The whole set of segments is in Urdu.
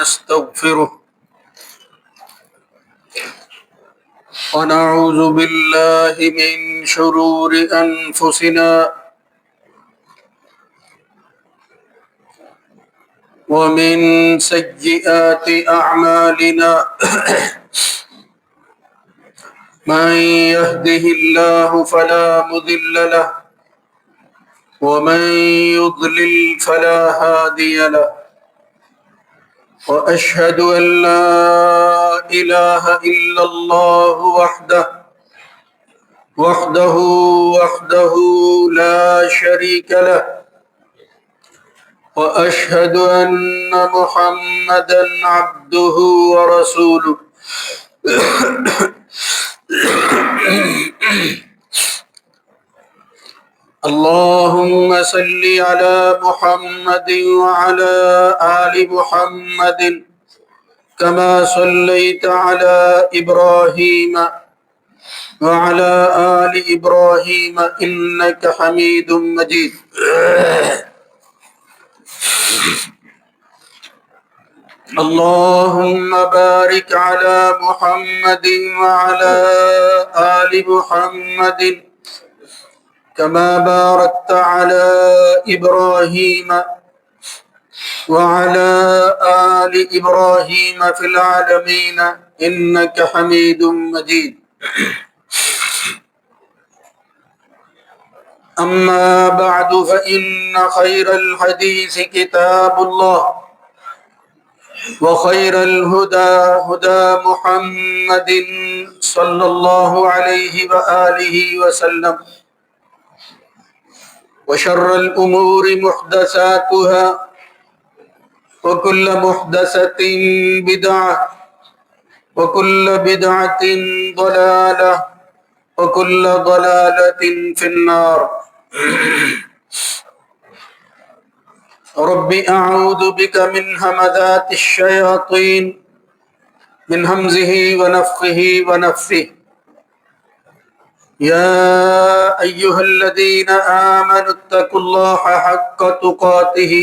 ونستغفره ونعوذ بالله من شرور أنفسنا ومن سيئات أعمالنا من يهده الله فلا مضل له ومن يضلل فلا هادي له وأشهد أن لا إله إلا الله وحده لا شريك له وأشهد أن محمدا عبده ورسوله اللهم صل على محمد وعلى آل محمد كما صليت على إبراهيم وعلى آل إبراهيم إنك حميد مجيد اللهم بارك على محمد وعلى آل محمد كما باركت على إبراهيم وعلى آل إبراهيم في العالمين إنك حميد مجيد أما بعد فإن خير الحديث كتاب الله وخير الهدى هدى محمد صلى الله عليه وآله وسلم وشر الأمور محدثاتها وكل محدثة بدعة وكل بدعة ضلالة وكل ضلالة في النار رب أعوذ بك من همذات الشياطين من همزه ونفخه ونفثه يا أيها الذين آمنوا اتقوا الله حق تقاته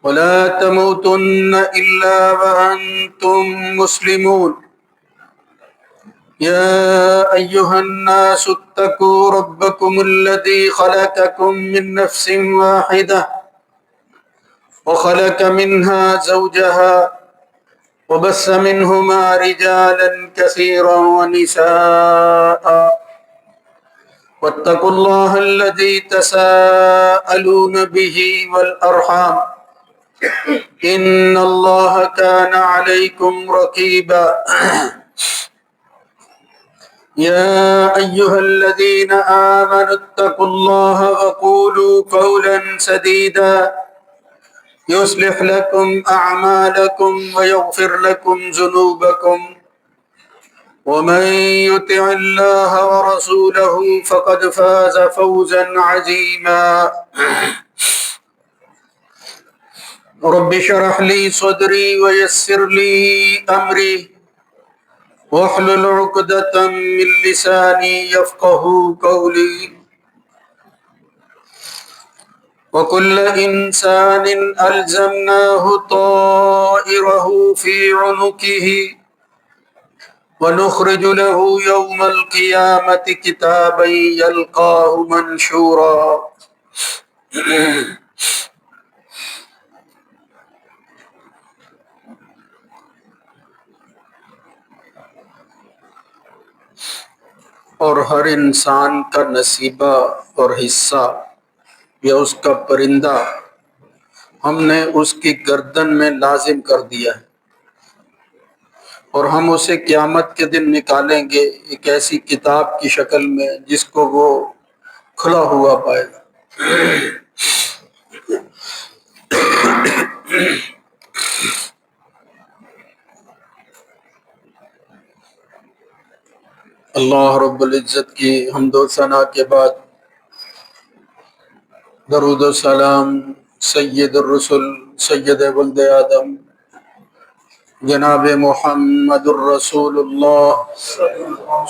ولا تموتن إلا وأنتم مسلمون يا أيها الناس اتقوا ربكم الذي خلقكم من نفس واحدة وخلق منها زوجها وبث منهما رجالا كثيرا ونساء واتقوا الله الذي تساءلون به والأرحام إن الله كان عليكم رقيبا يا أيها الذين آمنوا اتقوا الله وقولوا قولا سديدا يصلح لكم أعمالكم ويغفر لكم ذنوبكم ومن يطع الله ورسوله فقد فاز فوزا عظيما رب اشرح لي صدري ويسر لي أمري واحلل عقدة من لساني يفقه قولي وكل إنسان ألزمناه طائره في عنقه ونخرج له يوم القيامة كتابا يلقاه منشورا اور ہر انسان کا نصیبہ اور حصہ یا اس کا پرندہ ہم نے اس کی گردن میں لازم کر دیا ہے، اور ہم اسے قیامت کے دن نکالیں گے ایک ایسی کتاب کی شکل میں جس کو وہ کھلا ہوا پائے گا۔ اللہ رب العزت کی حمد و ثنا کے بعد درود و سلام سید الرسل سید ولد آدم جناب محمد الرسول اللہ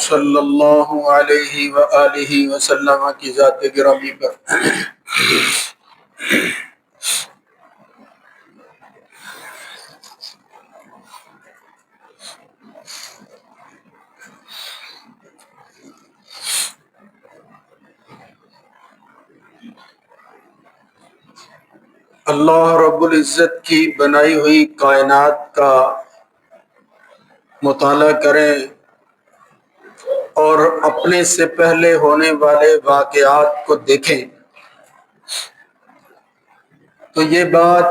صلی اللہ علیہ وآلہ وسلم کی ذات گرامی پر۔ اللہ رب العزت کی بنائی ہوئی کائنات کا مطالعہ کریں اور اپنے سے پہلے ہونے والے واقعات کو دیکھیں تو یہ بات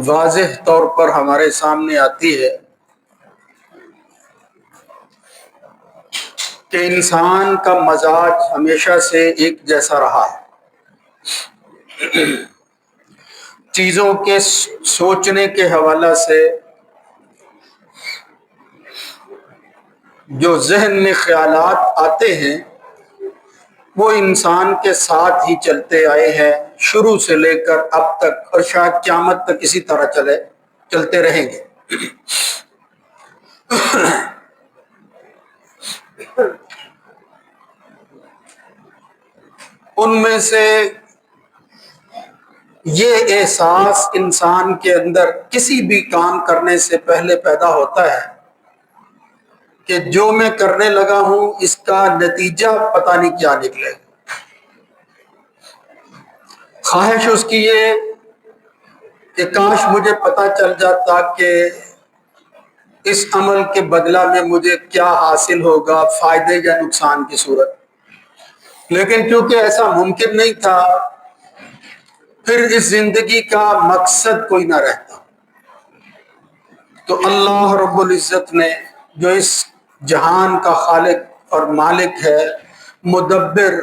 واضح طور پر ہمارے سامنے آتی ہے کہ انسان کا مزاج ہمیشہ سے ایک جیسا رہا ہے۔ چیزوں کے سوچنے کے حوالے سے جو ذہن میں خیالات آتے ہیں وہ انسان کے ساتھ ہی چلتے آئے ہیں شروع سے لے کر اب تک، اور شاید قیامت تک اسی طرح چلتے رہیں گے۔ ان میں سے یہ احساس انسان کے اندر کسی بھی کام کرنے سے پہلے پیدا ہوتا ہے کہ جو میں کرنے لگا ہوں اس کا نتیجہ پتہ نہیں کیا نکلے گا۔ خواہش اس کی یہ کہ کاش مجھے پتہ چل جاتا کہ اس عمل کے بدلہ میں مجھے کیا حاصل ہوگا، فائدے یا نقصان کی صورت، لیکن کیونکہ ایسا ممکن نہیں تھا پھر اس زندگی کا مقصد کوئی نہ رہتا۔ تو اللہ رب العزت نے جو اس جہان کا خالق اور مالک ہے، مدبر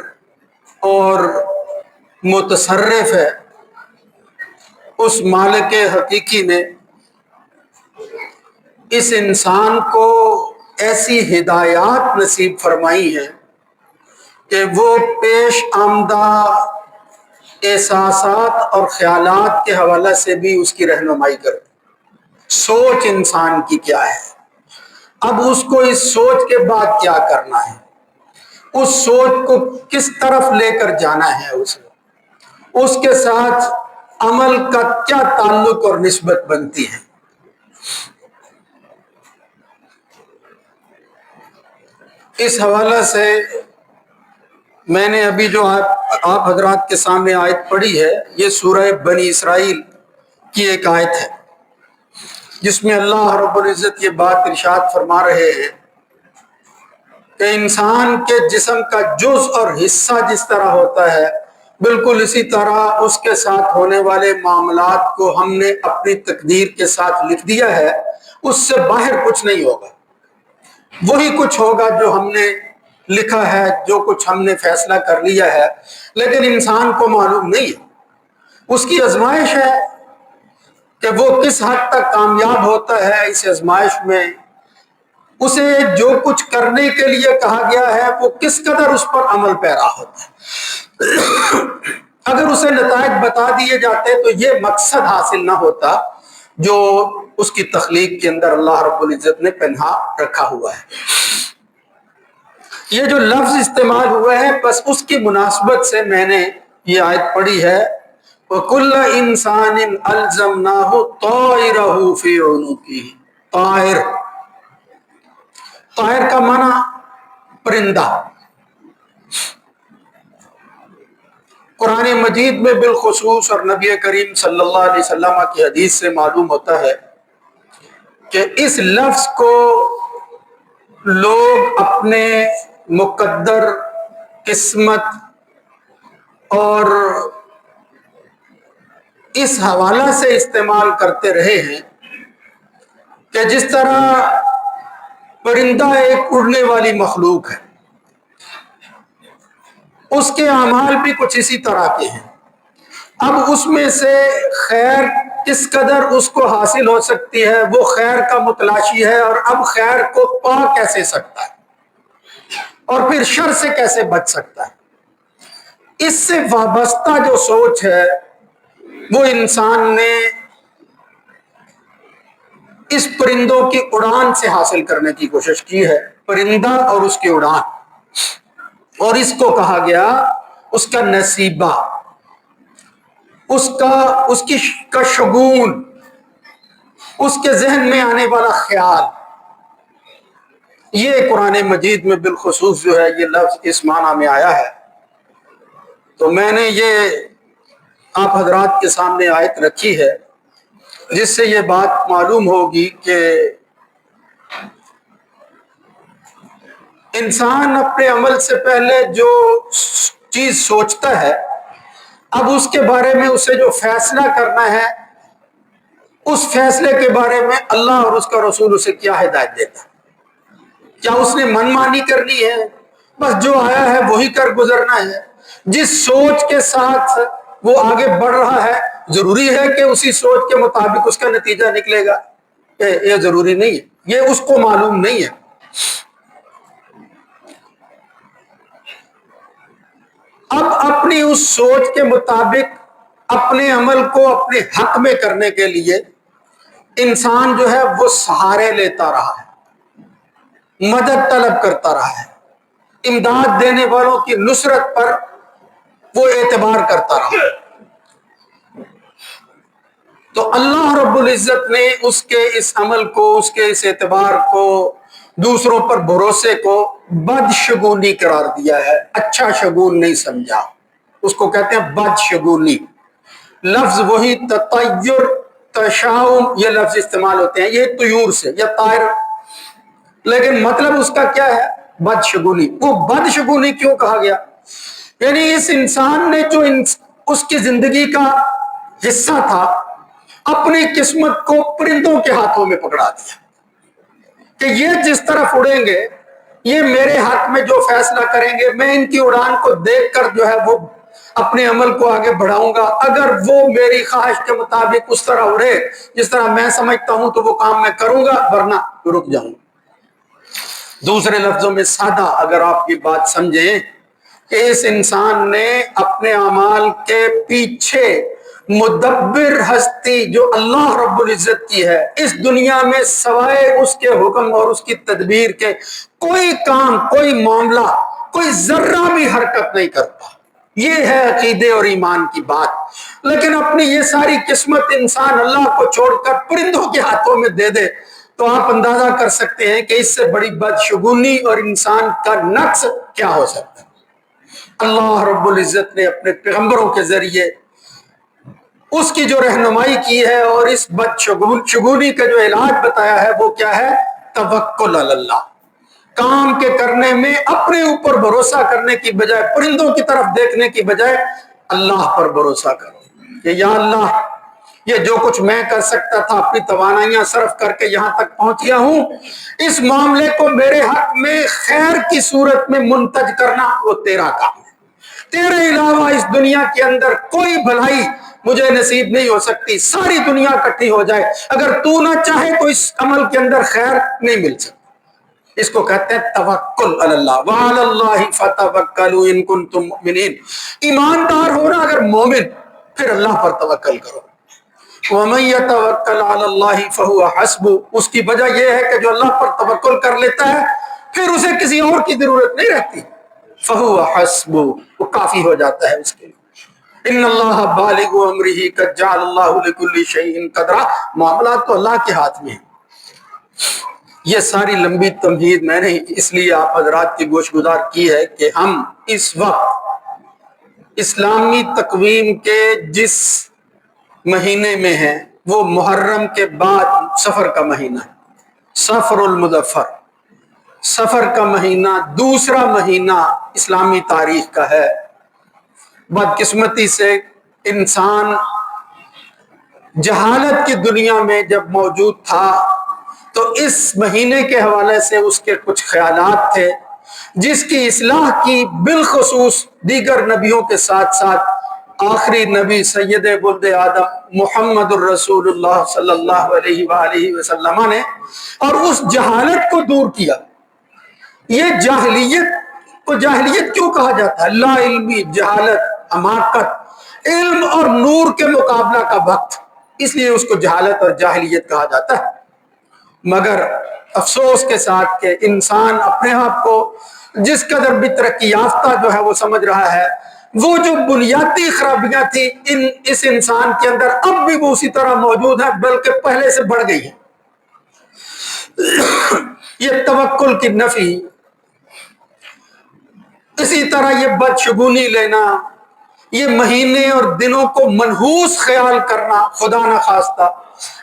اور متصرف ہے، اس مالک حقیقی نے اس انسان کو ایسی ہدایات نصیب فرمائی ہیں کہ وہ پیش آمدہ احساسات اور خیالات کے حوالے سے بھی اس کی رہنمائی کرتے۔ سوچ انسان کی کیا ہے، اب اس کو اس سوچ کے بعد کیا کرنا ہے، اس سوچ کو کس طرف لے کر جانا ہے، اس کے ساتھ عمل کا کیا تعلق اور نسبت بنتی ہے۔ اس حوالے سے میں نے ابھی جو آپ حضرات کے سامنے آیت پڑھی ہے، یہ سورہ بنی اسرائیل کی ایک آیت ہے جس میں اللہ رب العزت یہ بات ارشاد فرما رہے ہیں کہ انسان کے جسم کا جز اور حصہ جس طرح ہوتا ہے بالکل اسی طرح اس کے ساتھ ہونے والے معاملات کو ہم نے اپنی تقدیر کے ساتھ لکھ دیا ہے، اس سے باہر کچھ نہیں ہوگا، وہی کچھ ہوگا جو ہم نے لکھا ہے، جو کچھ ہم نے فیصلہ کر لیا ہے، لیکن انسان کو معلوم نہیں ہے۔ اس کی آزمائش ہے کہ وہ کس حد تک کامیاب ہوتا ہے اس آزمائش میں، اسے جو کچھ کرنے کے لیے کہا گیا ہے وہ کس قدر اس پر عمل پیرا ہوتا ہے۔ اگر اسے نتائج بتا دیے جاتے تو یہ مقصد حاصل نہ ہوتا جو اس کی تخلیق کے اندر اللہ رب العزت نے پنہا رکھا ہوا ہے۔ یہ جو لفظ استعمال ہوا ہے بس اس کی مناسبت سے میں نے یہ آیت پڑھی ہے، وَكُلَّ إِنسَانٍ أَلْزَمْنَاهُ طَائِرَهُ فِي عُنُقِهِ۔ طائر کا معنی پرندہ۔ قرآن مجید میں بالخصوص اور نبی کریم صلی اللہ علیہ وسلم کی حدیث سے معلوم ہوتا ہے کہ اس لفظ کو لوگ اپنے مقدر، قسمت اور اس حوالہ سے استعمال کرتے رہے ہیں کہ جس طرح پرندہ ایک اڑنے والی مخلوق ہے، اس کے اعمال بھی کچھ اسی طرح کے ہیں۔ اب اس میں سے خیر کس قدر اس کو حاصل ہو سکتی ہے وہ خیر کا متلاشی ہے، اور اب خیر کو پا کیسے سکتا ہے اور پھر شر سے کیسے بچ سکتا ہے، اس سے وابستہ جو سوچ ہے وہ انسان نے اس پرندوں کی اڑان سے حاصل کرنے کی کوشش کی ہے۔ پرندہ اور اس کی اڑان، اور اس کو کہا گیا اس کا نصیبہ، اس کا شگون، اس کے ذہن میں آنے والا خیال۔ یہ قرآن مجید میں بالخصوص جو ہے یہ لفظ اس معنی میں آیا ہے۔ تو میں نے یہ آپ حضرات کے سامنے آیت رکھی ہے جس سے یہ بات معلوم ہوگی کہ انسان اپنے عمل سے پہلے جو چیز سوچتا ہے، اب اس کے بارے میں اسے جو فیصلہ کرنا ہے، اس فیصلے کے بارے میں اللہ اور اس کا رسول اسے کیا ہدایت دیتا ہے؟ کیا اس نے من مانی کرنی ہے؟ بس جو آیا ہے وہی کر گزرنا ہے؟ جس سوچ کے ساتھ وہ آگے بڑھ رہا ہے ضروری ہے کہ اسی سوچ کے مطابق اس کا نتیجہ نکلے گا؟ یہ ضروری نہیں ہے، یہ اس کو معلوم نہیں ہے۔ اب اپنی اس سوچ کے مطابق اپنے عمل کو اپنے حق میں کرنے کے لیے انسان جو ہے وہ سہارے لیتا رہا ہے، مدد طلب کرتا رہا ہے، امداد دینے والوں کی نصرت پر وہ اعتبار کرتا رہا ہے۔ تو اللہ رب العزت نے اس کے اس عمل کو، اس کے اس اعتبار کو، دوسروں پر بھروسے کو بدشگونی قرار دیا ہے، اچھا شگون نہیں سمجھا۔ اس کو کہتے ہیں بدشگونی۔ لفظ وہی تطیر، تشاؤم، یہ لفظ استعمال ہوتے ہیں، یہ طیور سے یا طائر، لیکن مطلب اس کا کیا ہے؟ بدشگونی۔ وہ بدشگونی کیوں کہا گیا؟ یعنی اس انسان نے جو اس کی زندگی کا حصہ تھا، اپنی قسمت کو پرندوں کے ہاتھوں میں پکڑا دیا کہ یہ جس طرف اڑیں گے، یہ میرے حق میں جو فیصلہ کریں گے، میں ان کی اڑان کو دیکھ کر جو ہے وہ اپنے عمل کو آگے بڑھاؤں گا۔ اگر وہ میری خواہش کے مطابق اس طرح اڑے جس طرح میں سمجھتا ہوں تو وہ کام میں کروں گا، ورنہ رک جاؤں گا۔ دوسرے لفظوں میں سادہ اگر آپ یہ بات سمجھیں کہ اس انسان نے اپنے اعمال کے پیچھے مدبر ہستی جو اللہ رب العزت کی ہے، اس دنیا میں سوائے اس کے حکم اور اس کی تدبیر کے کوئی کام، کوئی معاملہ، کوئی ذرہ بھی حرکت نہیں کرتا۔ یہ ہے عقیدے اور ایمان کی بات۔ لیکن اپنی یہ ساری قسمت انسان اللہ کو چھوڑ کر پرندوں کے ہاتھوں میں دے دے تو آپ اندازہ کر سکتے ہیں کہ اس سے بڑی بدشگونی اور انسان کا نقص کیا ہو سکتا ہے۔ اللہ رب العزت نے اپنے پیغمبروں کے ذریعے اس کی جو رہنمائی کی ہے اور اس بدشگونی کا جو علاج بتایا ہے وہ کیا ہے؟ توکل علی اللہ۔ کام کے کرنے میں اپنے اوپر بھروسہ کرنے کی بجائے، پرندوں کی طرف دیکھنے کی بجائے اللہ پر بھروسہ کرو کہ یا اللہ، یہ جو کچھ میں کر سکتا تھا اپنی توانائیاں صرف کر کے یہاں تک پہنچیا ہوں، اس معاملے کو میرے حق میں خیر کی صورت میں منتج کرنا وہ تیرا کام ہے۔ تیرے علاوہ اس دنیا کے اندر کوئی بھلائی مجھے نصیب نہیں ہو سکتی، ساری دنیا اکٹھی ہو جائے، اگر تو نہ چاہے تو اس عمل کے اندر خیر نہیں مل سکتی۔ اس کو کہتے ہیں توکل علی اللہ۔ وعلی اللہ فتوکلوا ان کنتم مؤمنین۔ ایماندار ہونا اگر مومن، پھر اللہ پر توکل کرو۔ ومن یتوکل علی اللہ فہو حسبہ۔ اس کی وجہ یہ ہے کہ جو اللہ پر توکل کر لیتا ہے پھر اسے کسی اور کی ضرورت نہیں رہتی۔ فہو حسبہ، وہ کافی ہو جاتا ہے اس کے لیے۔ ان اللہ بالغ امرہ قد جعل اللہ لکل شیء قدرا۔ معاملات تو اللہ کے ہاتھ میں ہیں۔ یہ ساری لمبی تمہید میں نے اس لیے آپ حضرات کی گوش گزار کی ہے کہ ہم اس وقت اسلامی تقویم کے جس مہینے میں ہیں وہ محرم کے بعد صفر کا مہینہ ہے، صفر المظفر، صفر کا مہینہ دوسرا مہینہ اسلامی تاریخ کا ہے۔ بدقسمتی سے انسان جہالت کی دنیا میں جب موجود تھا تو اس مہینے کے حوالے سے اس کے کچھ خیالات تھے جس کی اصلاح کی بالخصوص دیگر نبیوں کے ساتھ ساتھ آخری نبی سید ولد آدم محمد الرسول اللہ صلی اللہ علیہ وآلہ وسلم نے، اور اس جہالت کو دور کیا۔ یہ جاہلیت کو جاہلیت کیوں کہا جاتا ہے؟ لا علمی، جہالت، حماقت، علم اور نور کے مقابلہ کا وقت، اس لیے اس کو جہالت اور جاہلیت کہا جاتا ہے۔ مگر افسوس کے ساتھ کہ انسان اپنے آپ کو جس قدر بھی ترقی یافتہ جو ہے وہ سمجھ رہا ہے، وہ جو بنیادی خرابیاں تھی اس انسان کے اندر اب بھی وہ اسی طرح موجود ہیں، بلکہ پہلے سے بڑھ گئی ہیں۔ یہ توکل کی نفی، اسی طرح یہ بدشگونی لینا، یہ مہینے اور دنوں کو منحوس خیال کرنا خدا نہ خواستہ،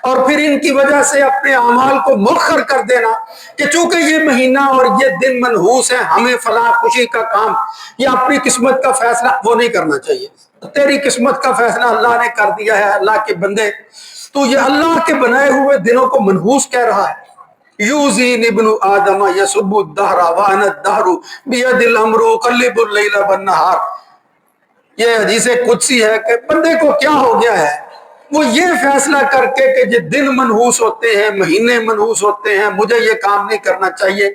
اور پھر ان کی وجہ سے اپنے اعمال کو مؤخر کر دینا کہ چونکہ یہ مہینہ اور یہ دن منحوس ہے، ہمیں فلاں خوشی کا کام یا اپنی قسمت کا فیصلہ وہ نہیں کرنا چاہیے۔ تیری قسمت کا فیصلہ اللہ نے کر دیا ہے، اللہ کے بندے تو یہ اللہ کے بنائے ہوئے دنوں کو منحوس کہہ رہا ہے۔ یوزین ابن آدم یسب الدہر وانا الدہر بید الامر اقلب اللیل والنہار۔ یہ حدیث قدسی ہے کہ بندے کو کیا ہو گیا ہے، وہ یہ فیصلہ کر کے کہ یہ دن منحوس ہوتے ہیں، مہینے منحوس ہوتے ہیں، مجھے یہ کام نہیں کرنا چاہیے۔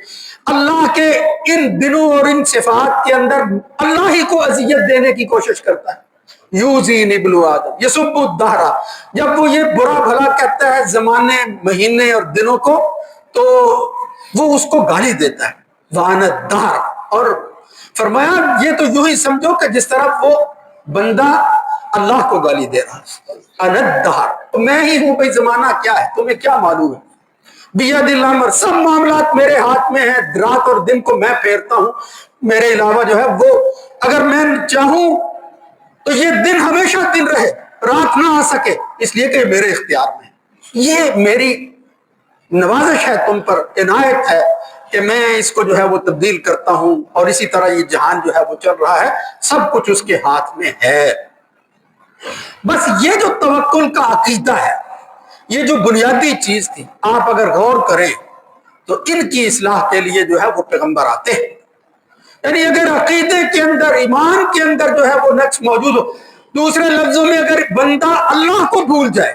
اللہ کے ان دنوں اور ان صفات کے اندر اللہ ہی کو اذیت دینے کی کوشش کرتا ہے۔ یوزین ابن آدم یسب الدہر، جب وہ یہ برا بھلا کہتا ہے زمانے، مہینے اور دنوں کو، تو وہ اس کو گالی دیتا ہے، وانا الدہر۔ اور فرمایا یہ تو یوں ہی سمجھو کہ جس طرح وہ بندہ اللہ کو گالی دے رہا ہے، انا الدہر، تو میں ہی ہوں، بھئی زمانہ کیا ہے، تمہیں کیا معلوم ہے، بید الامر، سب معاملات میرے ہاتھ میں ہیں، رات اور دن کو میں پھیرتا ہوں، میرے علاوہ جو ہے وہ، اگر میں چاہوں تو یہ دن ہمیشہ دن رہے، رات نہ آ سکے، اس لیے کہ میرے اختیار میں، یہ میری نوازش ہے تم پر، عنایت ہے کہ میں اس کو جو ہے وہ تبدیل کرتا ہوں، اور اسی طرح یہ جہان جو ہے وہ چل رہا ہے، سب کچھ اس کے ہاتھ میں ہے۔ بس یہ جو توکل کا عقیدہ ہے، یہ جو بنیادی چیز تھی، آپ اگر غور کریں تو ان کی اصلاح کے لیے جو ہے وہ پیغمبر آتے ہیں۔ یعنی اگر عقیدے کے اندر، ایمان کے اندر جو ہے وہ نقص موجود ہو، دوسرے لفظوں میں اگر بندہ اللہ کو بھول جائے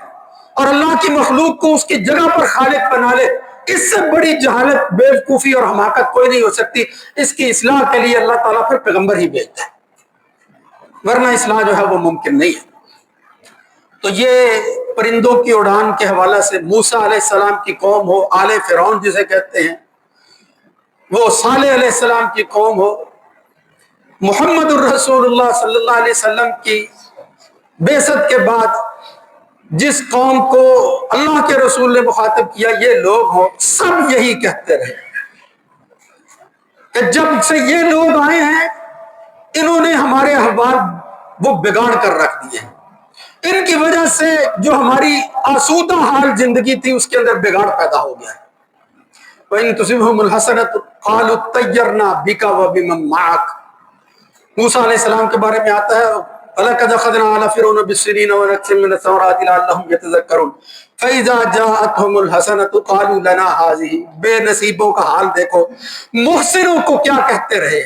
اور اللہ کی مخلوق کو اس کی جگہ پر خالق بنا لے، اس سے بڑی جہالت، بیوقوفی اور حماقت کوئی نہیں ہو سکتی۔ اس کی اصلاح کے لیے اللہ تعالیٰ پھر پیغمبر ہی بھیجتا ہے، ورنہ اصلاح جو ہے وہ ممکن نہیں ہے۔ تو یہ پرندوں کی اڑان کے حوالے سے موسیٰ علیہ السلام کی قوم ہو، آل فرعون جسے کہتے ہیں، وہ صالح علیہ السلام کی قوم ہو، محمد الرسول اللہ صلی اللہ علیہ وسلم کی بعثت کے بعد جس قوم کو اللہ کے رسول نے مخاطب کیا، یہ لوگ ہوں، سب یہی کہتے رہے کہ جب سے یہ لوگ آئے ہیں انہوں نے ہمارے احوال وہ بگاڑ کر رکھ دیے ہیں، ان کی وجہ سے جو ہماری آسودہ حال زندگی تھی اس کے اندر بگاڑ پیدا ہو گیا ہے۔ وَإِن تُصِبْهُمُ الْحَسَنَةُ قَالُوا اطَّيَّرْنَا بِكَ وَبِمَن مَّعَكَ۔ موسیٰ علیہ السلام کے بارے میں آتا ہے، وَلَقَدْ أَخَذْنَا آلَ فِرْعَوْنَ بِالسِّنِينَ وَنَقْصٍ مِّنَ الثَّمَرَاتِ لَعَلَّهُمْ يَتَذَكَّرُونَ فَإِذَا جَاءَتْهُمُ الْحَسَنَةُ قَالُوا لَنَا هَٰذِهِ۔ بے نصیبوں کا حال دیکھو، محسنوں کو کیا کہتے رہے،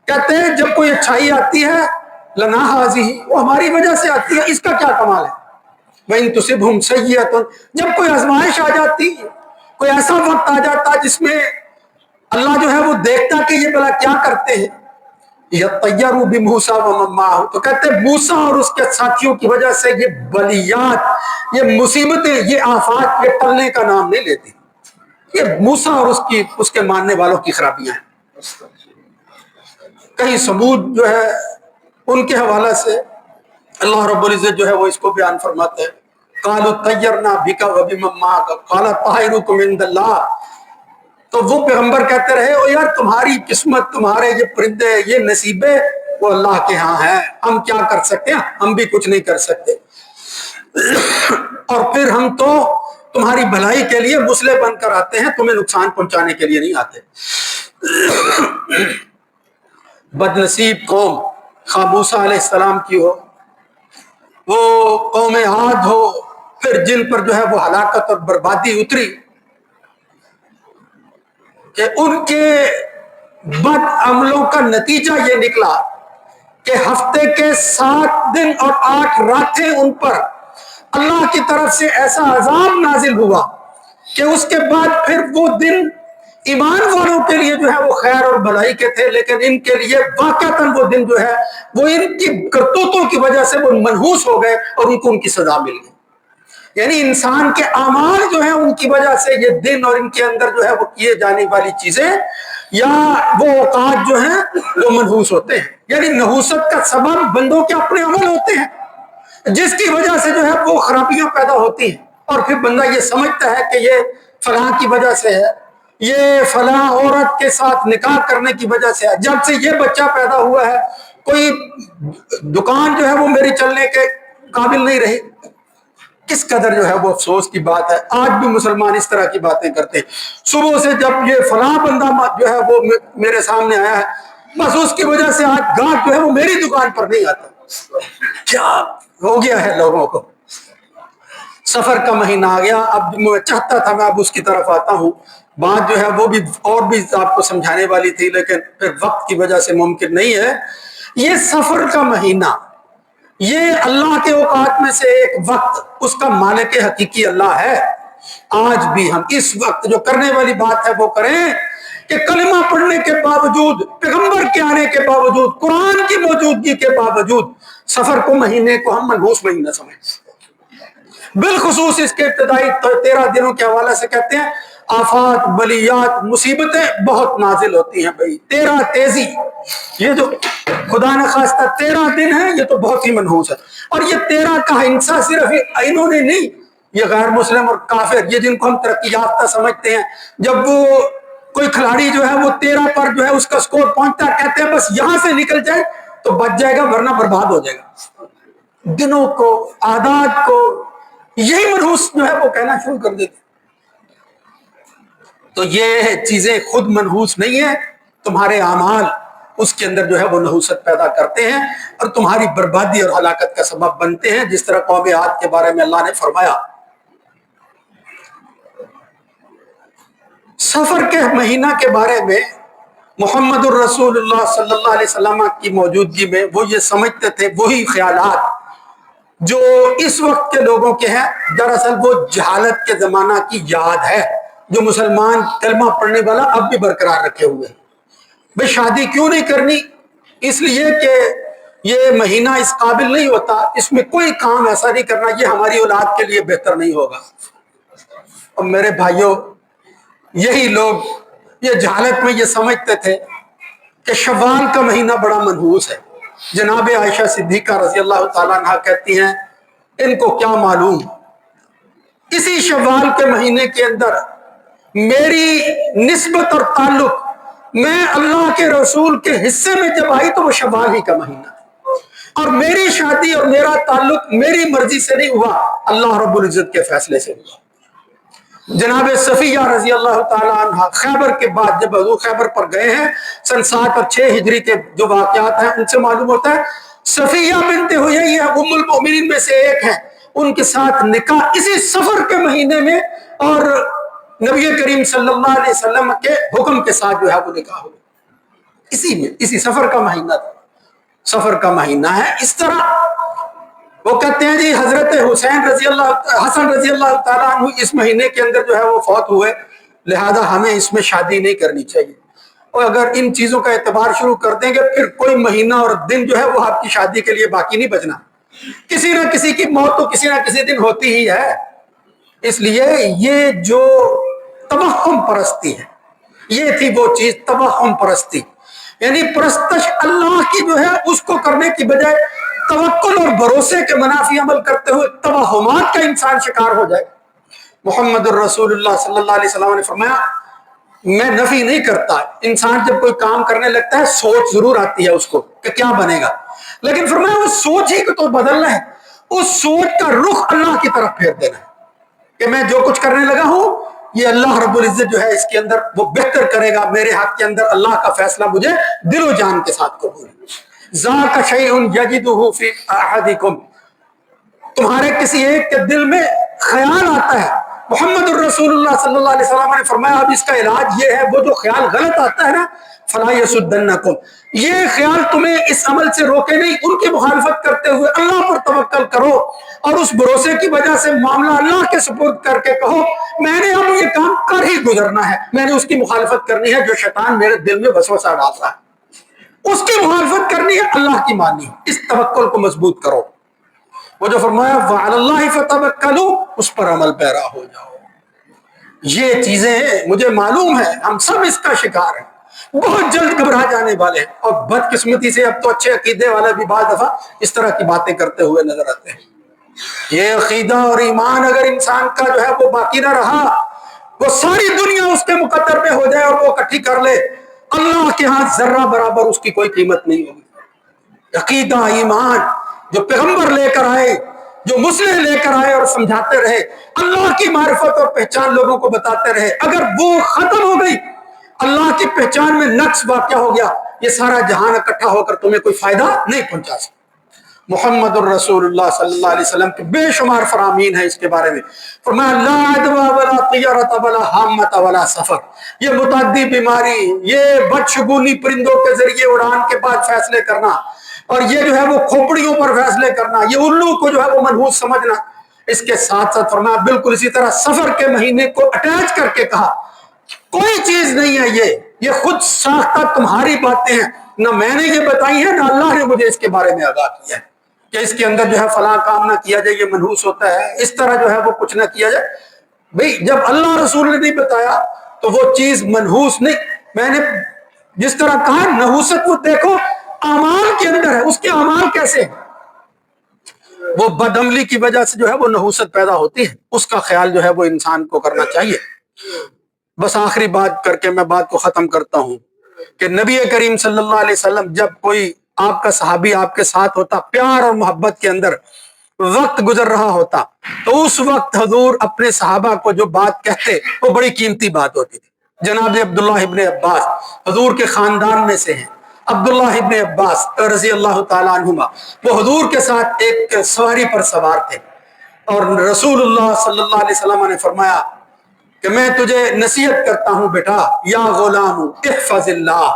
کہتے ہیں جب کوئی اچھائی آتی ہے لَنَا هَٰذِهِ، وہ ہماری وجہ سے آتی ہے، اس کا کیا کمال ہے۔ وَإِن تُصِبْهُمْ سَيِّئَةٌ، جب کوئی آزمائش آ جاتی، کوئی ایسا وقت آ جاتا جس میں اللہ جو ہے وہ دیکھتا کہ یہ بلا کیا کرتے ہیں، یطیروا بموسیٰ ومن معہ، تو کہتے ہیں موسیٰ اور اس کے ساتھیوں کی وجہ سے یہ بلیات، یہ مصیبتیں، یہ آفات، یہ ٹلنے کا نام نہیں لیتی، یہ موسیٰ اور اس کے ماننے والوں کی خرابیاں ہیں۔ کہیں سمود جو ہے ان کے حوالے سے اللہ رب العزت جو ہے وہ اس کو بیان فرماتے ہیں، قالوا طیرنا بک وبمن معک قال طائرکم عند اللہ۔ تو وہ پیغمبر کہتے رہے، او یار تمہاری قسمت، تمہارے یہ پرندے، یہ نصیبے وہ اللہ کے ہاں ہیں، ہم کیا کر سکتے ہیں، ہم بھی کچھ نہیں کر سکتے، اور پھر ہم تو تمہاری بھلائی کے لیے مسلح بن کر آتے ہیں، تمہیں نقصان پہنچانے کے لیے نہیں آتے۔ بد نصیب قوم، خواہ موسیٰ علیہ السلام کی ہو، وہ قوم عاد ہو، پھر جن پر جو ہے وہ ہلاکت اور بربادی اتری، کہ ان کے بد عملوں کا نتیجہ یہ نکلا کہ ہفتے کے 7 دن اور 8 راتیں ان پر اللہ کی طرف سے ایسا عذاب نازل ہوا کہ اس کے بعد پھر وہ دن ایمان والوں کے لیے جو ہے وہ خیر اور بھلائی کے تھے، لیکن ان کے لیے واقعتاً وہ دن جو ہے وہ ان کی کرتوتوں کی وجہ سے وہ منحوس ہو گئے اور ان کو ان کی سزا مل گئی۔ یعنی انسان کے اعمال جو ہیں ان کی وجہ سے یہ دن اور ان کے اندر جو ہے وہ کیے جانے والی چیزیں یا وہ اوقات جو ہیں وہ منحوس ہوتے ہیں۔ یعنی نحوست کا سبب بندوں کے اپنے عمل ہوتے ہیں جس کی وجہ سے جو ہے وہ خرابیاں پیدا ہوتی ہیں، اور پھر بندہ یہ سمجھتا ہے کہ یہ فلاں کی وجہ سے ہے، یہ فلاں عورت کے ساتھ نکاح کرنے کی وجہ سے ہے، جب سے یہ بچہ پیدا ہوا ہے کوئی دکان جو ہے وہ میری چلنے کے قابل نہیں رہی. کس قدر جو ہے وہ افسوس کی بات ہے. آج بھی مسلمان اس طرح کی باتیں کرتے ہیں. صبح سے جب یہ فلاں بندہ جو ہے وہ میرے سامنے آیا ہے، بس اس کی وجہ سے آج گاہک جو ہے وہ میری دکان پر نہیں آتا. کیا ہو گیا ہے لوگوں کو. سفر کا مہینہ آ گیا. اب میں چاہتا تھا میں اب اس کی طرف آتا ہوں. بات جو ہے وہ بھی اور بھی آپ کو سمجھانے والی تھی، لیکن پھر وقت کی وجہ سے ممکن نہیں ہے. یہ سفر کا مہینہ، یہ اللہ کے اوقات میں سے ایک وقت، اس کا مالک حقیقی اللہ ہے. آج بھی ہم اس وقت جو کرنے والی بات ہے وہ کریں کہ کلمہ پڑھنے کے باوجود، پیغمبر کے آنے کے باوجود، قرآن کی موجودگی کے باوجود سفر کو مہینے کو ہم منحوس مہینہ سمجھتے ہیں. بالخصوص اس کے ابتدائی 13 دنوں کے حوالے سے کہتے ہیں آفات، بلیات، مصیبتیں بہت نازل ہوتی ہیں. بھائی 13 تیزی، یہ جو خدا نہ خواستہ 13 دن ہے یہ تو بہت ہی منحوس ہے. اور یہ 13 کا ہنسا صرف انہوں نے نہیں، یہ غیر مسلم اور کافر، یہ جن کو ہم ترقی یافتہ سمجھتے ہیں، جب وہ کوئی کھلاڑی جو ہے وہ 13 پر جو ہے اس کا سکور پہنچتا ہے، کہتے ہیں بس یہاں سے نکل جائے تو بچ جائے گا ورنہ برباد ہو جائے گا. دنوں کو، عادات کو، یہی منحوس جو ہے وہ کہنا شروع کر دیتے. تو یہ چیزیں خود منحوس نہیں ہیں، تمہارے اعمال اس کے اندر جو ہے وہ نحوست پیدا کرتے ہیں اور تمہاری بربادی اور ہلاکت کا سبب بنتے ہیں، جس طرح قوم عاد کے بارے میں اللہ نے فرمایا. سفر کے مہینہ کے بارے میں محمد الرسول اللہ صلی اللہ علیہ وسلم کی موجودگی میں وہ یہ سمجھتے تھے وہی خیالات جو اس وقت کے لوگوں کے ہیں. دراصل وہ جہالت کے زمانہ کی یاد ہے جو مسلمان کلمہ پڑھنے والا اب بھی برقرار رکھے ہوئے ہیں. بھئی شادی کیوں نہیں کرنی؟ اس لیے کہ یہ مہینہ اس قابل نہیں ہوتا، اس میں کوئی کام ایسا نہیں کرنا، یہ ہماری اولاد کے لیے بہتر نہیں ہوگا. اور میرے بھائیوں، یہی لوگ یہ جہالت میں یہ سمجھتے تھے کہ شوال کا مہینہ بڑا منحوس ہے. جناب عائشہ صدیقہ رضی اللہ تعالیٰ عنہ کہتی ہیں ان کو کیا معلوم، اسی شوال کے مہینے کے اندر میری نسبت اور تعلق میں اللہ کے رسول کے حصے میں جب آئی تو وہ شوال ہی کا مہینہ ہے، اور میری شادی اور میرا تعلق میری مرضی سے نہیں ہوا، اللہ رب العزت کے فیصلے سے ہوا. جناب صفیہ رضی اللہ تعالیٰ عنہ خیبر کے بعد جب حضور خیبر پر گئے ہیں، سن 7 اور 6 ہجری کے جو واقعات ہیں ان سے معلوم ہوتا ہے صفیہ بنت حیی ام المؤمنین میں سے ایک ہیں، ان کے ساتھ نکاح اسی سفر کے مہینے میں اور نبی کریم صلی اللہ علیہ وسلم کے حکم کے ساتھ جو ہے وہ نکاح ہوئی. اسی میں، اسی سفر کا مہینہ تھا، سفر کا مہینہ ہے. اس طرح وہ کہتے ہیں جی حضرت حسن رضی اللہ تعالیٰ عنہ اس مہینے کے اندر جو ہے وہ فوت ہوئے، لہذا ہمیں اس میں شادی نہیں کرنی چاہیے. اور اگر ان چیزوں کا اعتبار شروع کر دیں گے پھر کوئی مہینہ اور دن جو ہے وہ آپ کی شادی کے لیے باقی نہیں بچنا. کسی نہ کسی کی موت تو کسی نہ کسی دن ہوتی ہی ہے. اس لیے یہ جو توہم پرستی ہے، یہ تھی وہ چیز توہم پرستی، یعنی پرستش اللہ کی جو ہے اس کو کرنے کی بجائے توکل اور بھروسے کے منافی عمل کرتے ہوئے توہمات کا انسان شکار ہو جائے. محمد الرسول اللہ صلی اللہ علیہ وسلم نے فرمایا میں نفی نہیں کرتا، انسان جب کوئی کام کرنے لگتا ہے سوچ ضرور آتی ہے اس کو کہ کیا بنے گا، لیکن فرمایا وہ سوچ ہی کو تو بدلنا ہے، اس سوچ کا رخ اللہ کی طرف پھیر دینا ہے کہ میں جو کچھ کرنے لگا ہوں یہ اللہ رب العزت جو ہے اس کے اندر وہ بہتر کرے گا، میرے حق کے اندر اللہ کا فیصلہ مجھے دل و جان کے ساتھ قبول ہے. ذاک شیء یجدہ فی احدکم، تمہارے کسی ایک کے دل میں خیال آتا ہے. محمد الرسول اللہ صلی اللہ علیہ وسلم نے فرمایا اب اس کا علاج یہ ہے، وہ جو خیال غلط آتا ہے نا فلا یصدنکم، یہ خیال تمہیں اس عمل سے روکے نہیں، ان کی مخالفت کرتے ہوئے اللہ پر توکل کرو اور اس بھروسے کی وجہ سے معاملہ اللہ کے سپرد کر کے کہو میں نے اب یہ کام کر ہی گزرنا ہے، میں نے اس کی مخالفت کرنی ہے جو شیطان میرے دل میں وسوسہ ڈالتا ہے، اس کی مخالفت کرنی ہے، اللہ کی مانی. اس توکل کو مضبوط کرو. وہ جو فرمایا وعلی اللہ فتوکلوا، اس پر عمل پیرا ہو جاؤ. یہ چیزیں مجھے معلوم ہے ہم سب اس کا شکار ہیں، بہت جلد گھبرا جانے والے ہیں، اور بدقسمتی سے اب تو اچھے عقیدے والے بھی بعض دفعہ اس طرح کی باتیں کرتے ہوئے نظر آتے ہیں. یہ عقیدہ اور ایمان اگر انسان کا جو ہے وہ باقی نہ رہا، وہ ساری دنیا اس کے مقدر میں ہو جائے اور وہ اکٹھی کر لے، اللہ کے ہاں ذرہ برابر اس کی کوئی قیمت نہیں ہوگی. عقیدہ ایمان جو پیغمبر لے کر آئے، جو مسلح لے کر آئے اور سمجھاتے رہے، اللہ کی معرفت اور پہچان لوگوں کو بتاتے رہے، اگر وہ ختم ہو گئی، اللہ کی پہچان میں نقص واقع ہو گیا، یہ سارا جہان اکٹھا ہو کر تمہیں کوئی فائدہ نہیں پہنچا سکتا۔ محمد الرسول اللہ صلی اللہ علیہ وسلم کے بے شمار فرامین ہیں اس کے بارے میں، فرمایا لا عدوى ولا طیرۃ ولا حامۃ ولا سفر، یہ متعدی بیماری، یہ بدشگونی پرندوں کے ذریعے اڑان کے بعد فیصلے کرنا، اور یہ جو ہے وہ کھوپڑیوں پر فیصلے کرنا، یہ الو کو جو ہے وہ منحوس سمجھنا، اس کے ساتھ ساتھ فرمایا بالکل اسی طرح سفر کے مہینے کو اٹیچ کر کے کہا کوئی چیز نہیں ہے یہ خود ساختہ تمہاری باتیں ہیں، نہ میں نے یہ بتائی ہیں، نہ اللہ نے مجھے اس کے بارے میں آگاہ کیا ہے کہ اس کے اندر جو ہے فلاں کام نہ کیا جائے، یہ منحوس ہوتا ہے، اس طرح جو ہے وہ کچھ نہ کیا جائے۔ بھئی جب اللہ رسول نے نہیں بتایا تو وہ چیز منحوس نہیں، میں نے جس طرح کہا نحوست وہ دیکھو اعمال کے اندر ہے، اس کے اعمال کیسے ہیں، وہ بدعملی کی وجہ سے جو ہے وہ نحوست پیدا ہوتی ہے، اس کا خیال جو ہے وہ انسان کو کرنا چاہیے۔ بس آخری بات کر کے میں بات کو ختم کرتا ہوں کہ نبی کریم صلی اللہ علیہ وسلم جب کوئی آپ کا صحابی آپ کے ساتھ ہوتا، پیار اور محبت کے اندر وقت گزر رہا ہوتا، تو اس وقت حضور اپنے صحابہ کو جو بات کہتے وہ بڑی قیمتی بات ہوتی تھی۔ جناب عبداللہ ابن عباس حضور کے خاندان میں سے ہیں، عبداللہ ابن عباس رضی اللہ تعالیٰ عنہما، وہ حضور کے ساتھ ایک سواری پر سوار تھے، اور رسول اللہ صلی اللہ علیہ وسلم نے فرمایا کہ میں تجھے نصیحت کرتا ہوں بیٹا، یا غلام احفظ اللہ،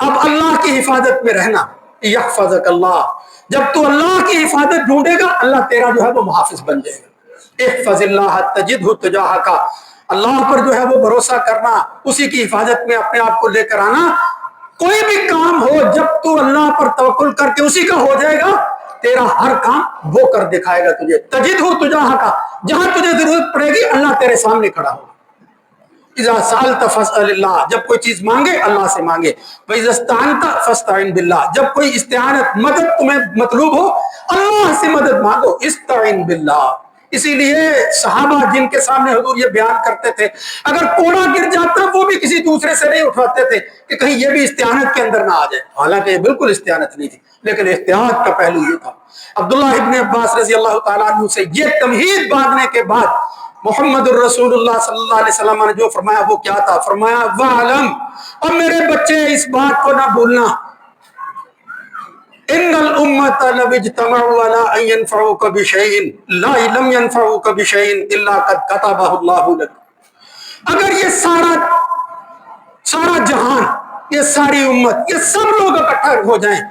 اب اللہ کی حفاظت میں رہنا، یحفظک اللہ، جب تو اللہ کی حفاظت ڈھونڈے گا اللہ تیرا جو ہے وہ محافظ بن جائے گا۔ احفظ اللہ تجدہ تجاہک، اللہ پر جو ہے وہ بھروسہ کرنا، اسی کی حفاظت میں اپنے آپ کو لے کر آنا، کوئی بھی کام ہو جب تو اللہ پر توکل کر کے اسی کا ہو جائے گا، تیرا ہر کام وہ کر دکھائے گا تجھے۔ تجدہ تجاہک، جہاں تجھے ضرورت پڑے گی اللہ تیرے سامنے کھڑا ہوگا۔ اذا سألت فاسأل اللہ، جب کوئی چیز مانگے اللہ سے مانگے، وَإِذَا اسْتَعَنْتَ فَاسْتَعِنْ بِاللَّهِ، جب کوئی استعانت مدد تمہیں مطلوب ہو اللہ سے مدد مانگو، استعین باللہ۔ اسی لیے صحابہ جن کے سامنے حضور یہ بیان کرتے تھے، اگر کوڑا گر جاتا وہ بھی کسی دوسرے سے نہیں اٹھاتے تھے کہ کہیں یہ بھی استعانت کے اندر نہ آ جائے، حالانکہ یہ بالکل استعانت نہیں تھی، لیکن احتیاط کا پہلو یہ تھا۔ عبداللہ ابن عباس رضی اللہ تعالیٰ عنہ سے یہ تمہید باندھنے کے بعد محمد الرسول اللہ صلی اللہ علیہ وسلم نے جو فرمایا وہ کیا تھا؟ فرمایا وَعْلَمْ، اور میرے بچے اس بات کو نہ بھولنا، ان الامۃ لو اجتمعوا علی ان ينفعوک بشیء لا لم ينفعوک بشیء الا قد كتبہ اللہ لک، اگر یہ سارا جہان، یہ ساری امت، یہ سب لوگ اکٹھا ہو جائیں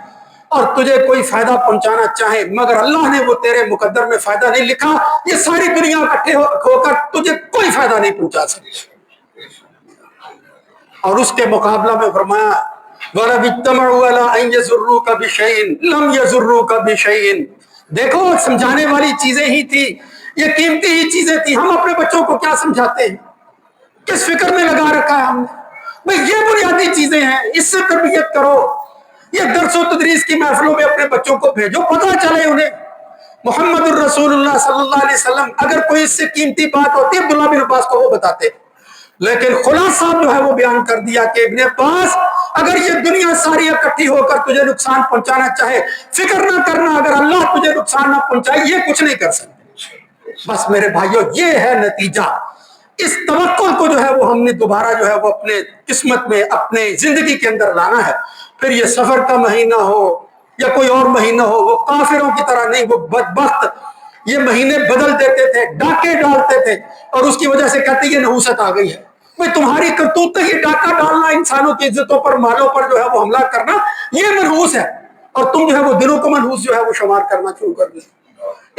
اور تجھے کوئی فائدہ پہنچانا چاہیں مگر اللہ نے وہ تیرے مقدر میں فائدہ نہیں لکھا، یہ ساری دنیا اکٹھے ہو کر تجھے کوئی فائدہ نہیں پہنچا سکتی۔ اور اس کے مقابلہ میں فرمایا وَلَوِ اجْتَمَعُوا عَلَىٰ أَن يَضُرُّوكَ بِشَيْءٍ لَمْ يَضُرُّوكَ بِشَيْءٍ، دیکھو سمجھانے والی چیزیں ہی تھی، یہ قیمتی ہی چیزیں تھی، ہم اپنے بچوں کو کیا سمجھاتے ہیں، کس فکر میں لگا رکھا ہے ہم نے، بھئی یہ بنیادی چیزیں ہیں، اس سے تربیت کرو، یہ درس و تدریس کی محفلوں میں اپنے بچوں کو بھیجو، پتہ چلے انہیں۔ محمد الرسول اللہ صلی اللہ علیہ وسلم اگر کوئی اس سے قیمتی بات ہوتی ہے عبداللہ بن عباس کو وہ بتاتے، لیکن خلاصہ جو ہے وہ بیان کر دیا کہ ابن عباس اگر یہ دنیا ساری اکٹھی ہو کر تجھے نقصان پہنچانا چاہے فکر نہ کرنا، اگر اللہ تجھے نقصان نہ پہنچائے یہ کچھ نہیں کر سکتے۔ بس میرے بھائیو یہ ہے نتیجہ، اس توقع کو جو ہے وہ ہم نے دوبارہ جو ہے وہ اپنے قسمت میں اپنے زندگی کے اندر لانا ہے۔ پھر یہ سفر کا مہینہ ہو یا کوئی اور مہینہ ہو، وہ کافروں کی طرح نہیں، وہ بدبخت یہ مہینے بدل دیتے تھے، ڈاکے ڈالتے تھے اور اس کی وجہ سے کہتے یہ نحوست آ گئی ہے۔ بھئی تمہاری کرتوت یہ ڈاکہ ڈالنا، انسانوں کی عزتوں پر مالوں پر جو ہے وہ حملہ کرنا، یہ منحوس ہے، اور تم جو ہے وہ دلوں کو منحوس جو ہے وہ شمار کرنا شروع کر دیں۔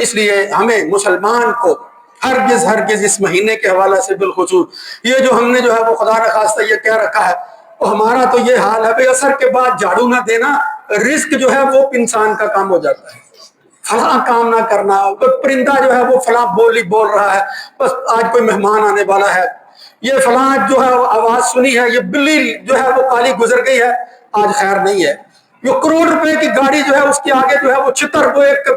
اس لیے ہمیں مسلمان کو ہرگز اس مہینے کے حوالے سے بالخصوص یہ جو ہم نے جو ہے وہ خدا نخواستہ یہ کہہ رکھا ہے، وہ ہمارا تو یہ حال ہے بھئی عصر کے بعد جھاڑو نہ دینا، رزق جو ہے وہ انسان کا کام ہو جاتا ہے، فلاں کام نہ کرنا، پرندہ جو ہے وہ فلاں بولی بول رہا ہے، بس آج کوئی مہمان آنے والا ہے، یہ فلاں جو ہے وہ آواز سنی ہے، یہ بلی جو ہے وہ کالی گزر گئی ہے، آج خیر نہیں ہے، یہ کروڑ روپے کی گاڑی جو ہے اس کے آگے جو ہے وہ چھتر، وہ ایک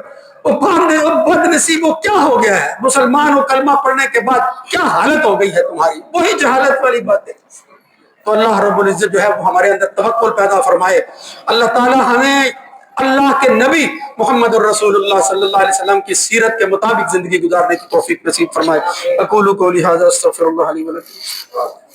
بد نصیب، وہ کیا ہو گیا ہے، مسلمان ہو کلمہ پڑھنے کے بعد کیا حالت ہو گئی ہے تمہاری، وہی جہالت والی بات ہے۔ تو اللہ رب العزت جو ہے وہ ہمارے اندر توکل پیدا فرمائے، اللہ تعالی ہمیں اللہ کے نبی محمد الرسول اللہ صلی اللہ علیہ وسلم کی سیرت کے مطابق زندگی گزارنے کی توفیق نصیب فرمائے۔ اقول قولی ھذا استغفر اللہ لی ولکم۔